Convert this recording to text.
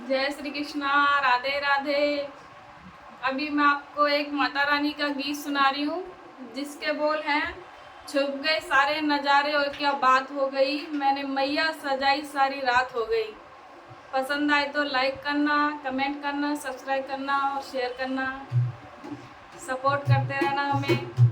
जय श्री कृष्णा, राधे राधे। अभी मैं आपको एक माता रानी का गीत सुना रही हूँ जिसके बोल हैं, छुप गए सारे नज़ारे और क्या बात हो गई, मैंने मैया सजाई सारी रात हो गई। पसंद आए तो लाइक करना, कमेंट करना, सब्सक्राइब करना और शेयर करना। सपोर्ट करते रहना हमें।